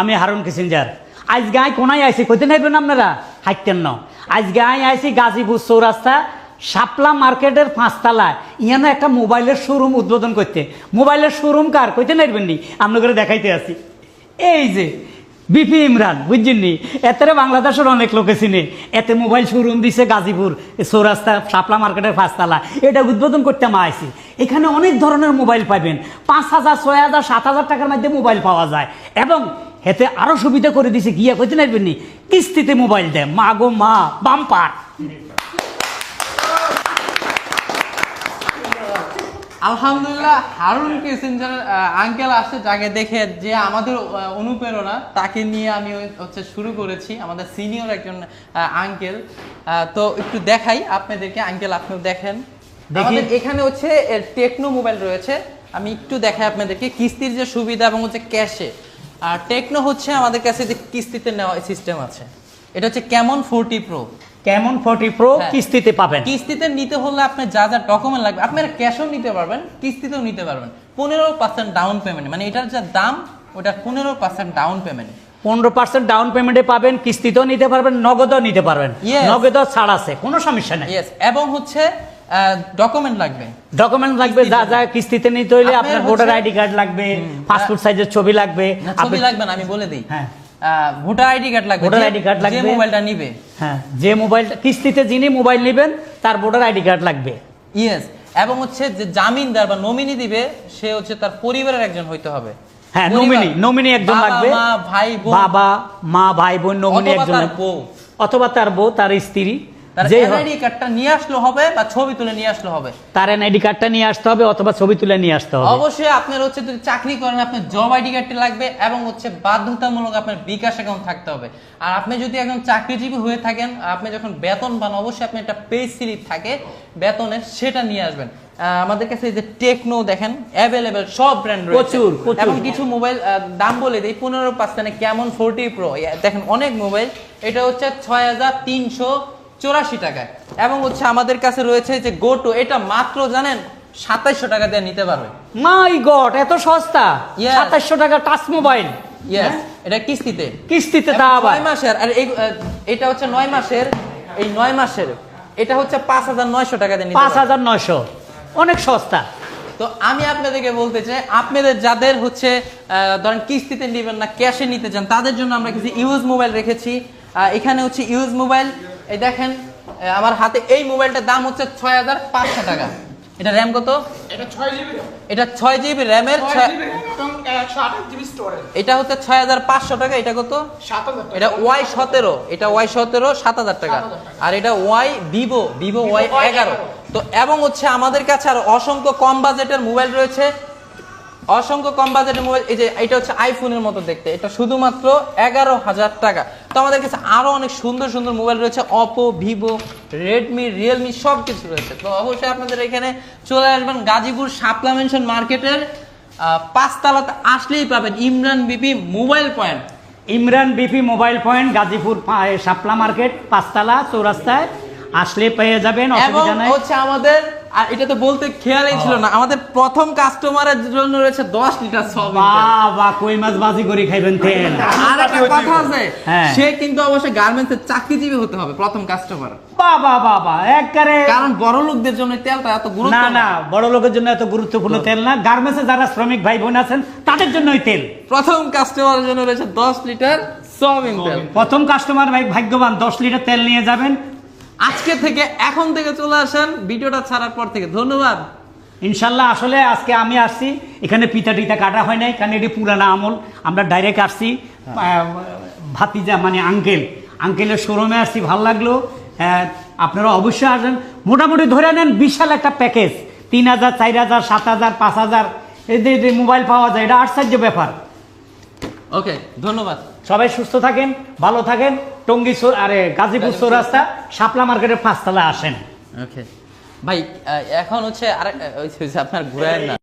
আমি হারুন কিসিঞ্জার আজ গায়ে কোনায় আইছি কইতে নাইবেন আপনারা হাইতেন না আজ গায়ে আইছি গাজীপুর চৌরাস্তা শাপলা মার্কেটের 5 তলায় ইয়ানো একটা মোবাইলের শোরুম উদ্বোধন করতে মোবাইলের শোরুম কার কইতে নাইবেন নি আপনাদের দেখাইতে আসি এই যে বিপি ইমরান বুঝছেন নি এতে বাংলাদেশের অনেক লোকে চিনে এতে মোবাইল শোরুম দিছে গাজীপুর চৌরাস্তা শাপলা মার্কেটের 5 তলা এটা উদ্বোধন করতে আইছি এখানে অনেক ধরনের মোবাইল পাবেন 5,000 6,000 7,000 টাকার মধ্যে মোবাইল পাওয়া যায় এবং এতে আরো সুবিধা করে দিছে গিয়া কইতে নাইবেন নি কিস্তিতে মোবাইল দেয় মা গো মা বাম্পার। আলহামদুলিল্লাহ হারুন কিসিঞ্জার আঙ্কেল আসছে যাকে দেখে যে আমাদের অনুপ্রেরণা তাকে নিয়ে আমি হচ্ছে শুরু করেছি আমাদের সিনিয়র একজন আঙ্কেল। তো একটু দেখাই আপনাদেরকে আঙ্কেল আপনিও দেখেন আমাদের এখানে হচ্ছে টেকনো মোবাইল রয়েছে আমি একটু দেখাই আপনাদেরকে কিস্তির যে সুবিধা এবং হচ্ছে ক্যাশে আর টেকনো হচ্ছে আমাদের কাছে যে কিস্তিতে নেওয়া সিস্টেম আছে এটা হচ্ছে কেমন 40 প্রো কেমন 40 প্রো কিস্তিতে পাবেন কিস্তিতে নিতে হলে আপনি যা যা ডকুমেন্ট লাগবে আপনারা ক্যাশও নিতে পারবেন কিস্তিতেও নিতে পারবেন 15% ডাউন পেমেন্ট মানে এটার যা দাম ওটা 15% ডাউন পেমেন্ট 15% ডাউন পেমেন্টে পাবেন কিস্তিতেও নিতে পারবেন নগদও নিতে পারবেন নগদও ছাড় আছে কোনো সমস্যা নাই এবং হচ্ছে ডকুমেন্ট লাগবে যা যা কিস্তিতে নিতে হইলে আপনার ভোটার আইডি কার্ড লাগবে পাসপোর্ট সাইজের ছবি লাগবে ছবি লাগবে না আমি বলে দিই হ্যাঁ ভোটার আইডি কার্ড লাগবে যে মোবাইলটা নিবে হ্যাঁ যে মোবাইলটা কিস্তিতে যিনি মোবাইল নেবেন তার ভোটার আইডি কার্ড লাগবে ইয়েস এবং হচ্ছে যে জামিনদার বা নমিনি দিবে সে হচ্ছে তার পরিবারের একজন হইতে হবে হ্যাঁ নমিনি একজন লাগবে মা ভাই বোন বাবা মা ভাই বোন নমিনি একজন অথবা তার বউ তার স্ত্রী তার এনআইডি কার্ডটা নিয়ে আসলে হবে বা ছবি তুলে নিয়ে আসলে হবে তার এনআইডি কার্ডটা নিয়ে আসতে হবে অথবা ছবি তুলে নিয়ে আসতে হবে অবশ্যই আপনার হচ্ছে যদি চাকরি করেন আপনার জব আইডি কার্ডটি লাগবে এবং হচ্ছে বাধ্যতামূলক আপনার বিকাশ অ্যাকাউন্ট থাকতে হবে আর আপনি যদি একজন চাকরিজীবী হয়ে থাকেন আপনি যখন বেতন পান অবশ্যই আপনি একটা পে স্লিপ থাকে বেতনের সেটা নিয়ে আসবেন আমাদের কাছে যে টেকনো দেখেন অ্যাভেলেবেল সব ব্র্যান্ড রয়েছে এবং কিছু মোবাইল দাম বলে দেই 15% কেমন 40 প্রো দেখেন অনেক মোবাইল এটা হচ্ছে 6,384 টাকায় এবং হচ্ছে আমাদের কাছে রয়েছে যে গোটো এটা মাত্র জানেন 2700 টাকা দিয়ে নিতে পারবে মাই গড এত সস্তা 2700 টাকা টাচ মোবাইল ইয়েস এটা কিস্তিতে তা আবার 9 মাসের আর এটা হচ্ছে 9 মাসের এই 9 মাসের এটা হচ্ছে 5,900 টাকা দিয়ে নিতে 5,900 অনেক সস্তা। তো আমি আপনাদেরকে বলতে চাই আপনাদের যাদের হচ্ছে ধরেন কিস্তিতে নেবেন না ক্যাশে নিতে চান তাদের জন্য আমরা কিছু ইউজ মোবাইল রেখেছি এখানে হচ্ছে ইউজ মোবাইল এই দেখেন আমার হাতে এই মোবাইলটার দাম হচ্ছে 6,500 টাকা এটা র্যাম কত এটা 6GB র্যামের এটা হচ্ছে 6,500 টাকা এটা কত এটা Y17 এটা Y17 7,000 টাকা আর এটা ভিভো Y11 তো এবং হচ্ছে আমাদের কাছে আর অসংখ্য কম বাজেটের মোবাইল রয়েছে অসংখ্য কম বাজেটের মোবাইল এই যে এটা হচ্ছে আইফোনের মতো দেখতে এটা শুধুমাত্র 11,000 টাকা তো আমাদের কাছে আরো অনেক সুন্দর সুন্দর মোবাইল রয়েছে অপো ভিভো রেডমি রিয়েলমি সব কিছু রয়েছে তো অবশ্যই আপনাদের এখানে চলে আসবেন গাজীপুর শাপলা মেনশন মার্কেটের 5 তলাতে আসলেই পাবেন Imran BP mobile point Gazipur Shapla market 5 তলা চৌরাস্তায় আসলে পেয়ে যাবেন অসুবিধা নাই হচ্ছে আমাদের আর এটা তো বলতে খেয়ালই ছিল না আমাদের প্রথম কাস্টমারের জন্য রয়েছে 10 লিটার সব বাবা কই মাছ বাজি করে খাইবেন তেল আর একটা কথা আছে সে কিন্তু অবশ্যই গার্মেন্টসের চাকরিজীবী হতে হবে প্রথম কাস্টমার বাবা একবারে কারণ বড় লোকদের জন্য তেলটা এত গুরুত্বপূর্ণ না বড় লোকের জন্য এত গুরুত্বপূর্ণ তেল না গার্মেন্টসে যারা শ্রমিক ভাই বোন আছেন তাদের জন্যই তেল প্রথম কাস্টমারের জন্য রয়েছে 10 লিটার সয়াবিন তেল প্রথম কাস্টমার ভাই ভাগ্যবান 10 লিটার তেল নিয়ে যাবেন আজকে থেকে এখন থেকে চলে আসেন ভিডিওটা ছাড়ার পর থেকে ধন্যবাদ ইনশাল্লাহ আসলে আজকে আমি আসছি এখানে পিতা টিতা কাটা হয় নাই কারণ এটি পুরানা আমল আমরা ডাইরেক্ট আসছি ভাতিজা মানে আঙ্কেলের শোরুমে আসছি ভালো লাগলো আপনারা অবশ্যই আসেন মোটামুটি ধরে নেন বিশাল একটা প্যাকেজ 3,000 4,000 7,000 5,000 এই মোবাইল পাওয়া যায় এটা আশ্চর্য ব্যাপার। ওকে ধন্যবাদ সবাই সুস্থ থাকেন ভালো থাকেন টঙ্গী গাজীপুর চৌরাস্তা শাপলা মার্কেটের 5 তলায় আসেন। ওকে ভাই এখন হচ্ছে আর আপনার ঘুরায় না